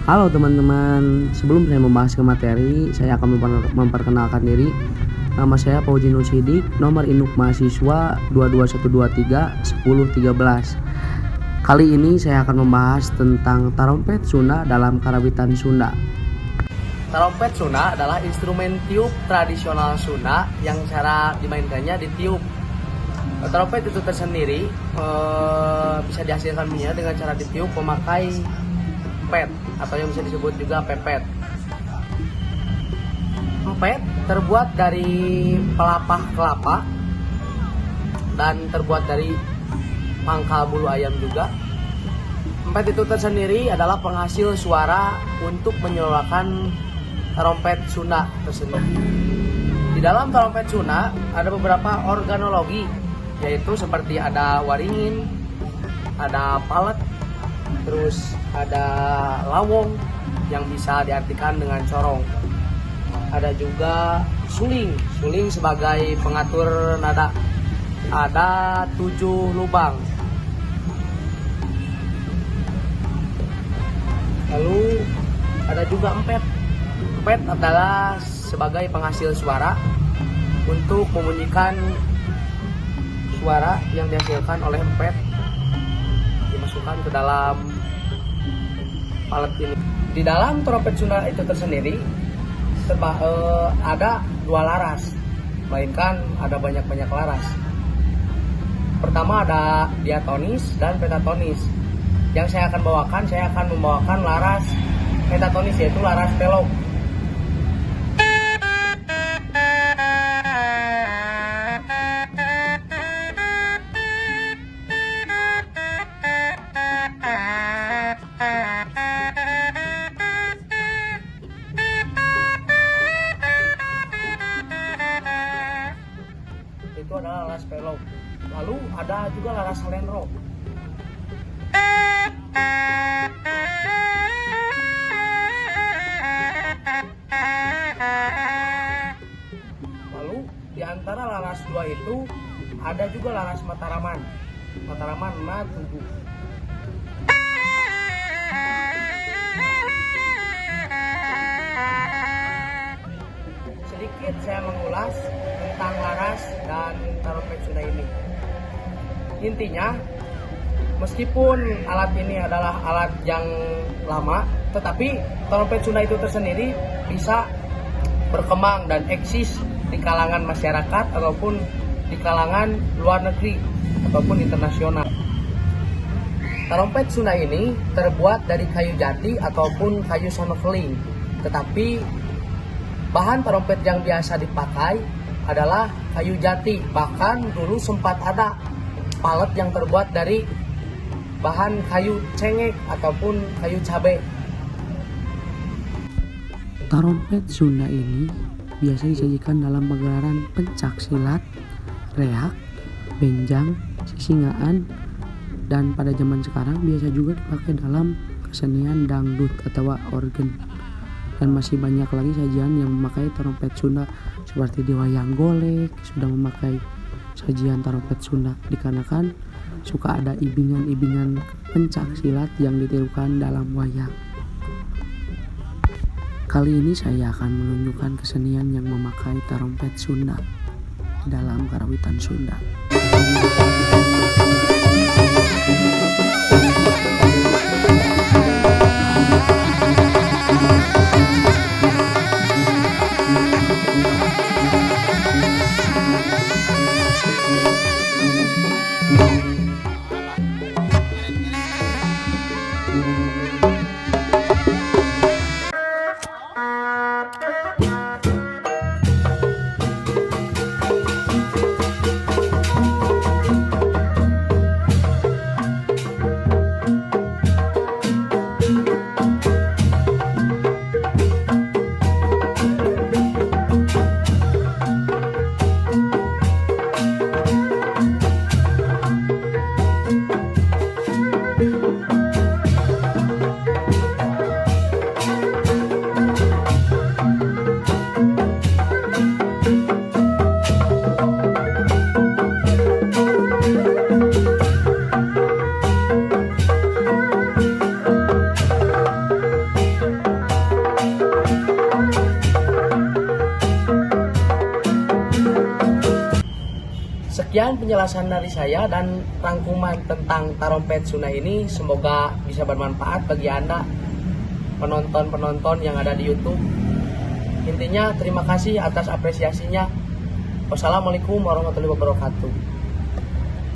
Halo teman-teman, sebelum saya membahas ke materi, saya akan memperkenalkan diri. Nama saya Fauzi Nur Sidik, nomor induk mahasiswa 221231013. Kali ini saya akan membahas tentang tarompet Sunda dalam karawitan Sunda. Tarompet Sunda adalah instrumen tiup tradisional Sunda yang cara dimainkannya di tiup. Tarompet itu tersendiri bisa dihasilkan minyak dengan cara ditiup memakai pet atau yang bisa disebut juga pepet. Pet terbuat dari pelapah kelapa dan terbuat dari pangkal bulu ayam juga. Pet itu tersendiri adalah penghasil suara untuk menyuarakan tarompet Sunda tersendiri. Di dalam tarompet Sunda ada beberapa organologi, yaitu seperti ada waringin, ada palet, terus ada lawong yang bisa diartikan dengan corong. Ada juga suling sebagai pengatur nada. Ada 7 lubang. Lalu ada juga empet. Empet adalah sebagai penghasil suara untuk membunyikan suara yang dihasilkan oleh empet dimasukkan ke dalam palet ini. Di dalam trompet Sunda itu tersendiri ada 2 laras, melainkan ada banyak laras. Pertama ada diatonis dan pentatonis. Yang saya akan membawakan laras pentatonis, yaitu laras pelok. Itu adalah laras pelok. Lalu ada juga laras salenro. Lalu di antara laras 2 itu ada juga laras mataraman. Mataraman tubuh. Sedikit saya mengulas tentang laras dan tarompet Sunda ini. Intinya, meskipun alat ini adalah alat yang lama, tetapi tarompet Sunda itu tersendiri bisa berkembang dan eksis di kalangan masyarakat ataupun di kalangan luar negeri ataupun internasional. Tarompet Sunda ini terbuat dari kayu jati ataupun kayu sonokeling, tetapi bahan tarompet yang biasa dipakai adalah kayu jati. Bahkan dulu sempat ada palet yang terbuat dari bahan kayu cengek ataupun kayu cabai. Tarompet Sunda ini biasa disajikan dalam pagelaran pencak silat, reak, benjang, sisingaan, dan pada zaman sekarang biasa juga dipakai dalam kesenian dangdut atau organ. Dan masih banyak lagi sajian yang memakai tarompet Sunda, seperti di wayang golek sudah memakai sajian tarompet Sunda, dikarenakan suka ada ibingan-ibingan pencak silat yang ditirukan dalam wayang. Kali ini saya akan menunjukkan kesenian yang memakai tarompet Sunda dalam karawitan Sunda. Sekian penjelasan dari saya dan rangkuman tentang tarompet Sunda ini. Semoga bisa bermanfaat bagi Anda penonton-penonton yang ada di YouTube. Intinya terima kasih atas apresiasinya. Wassalamualaikum warahmatullahi wabarakatuh.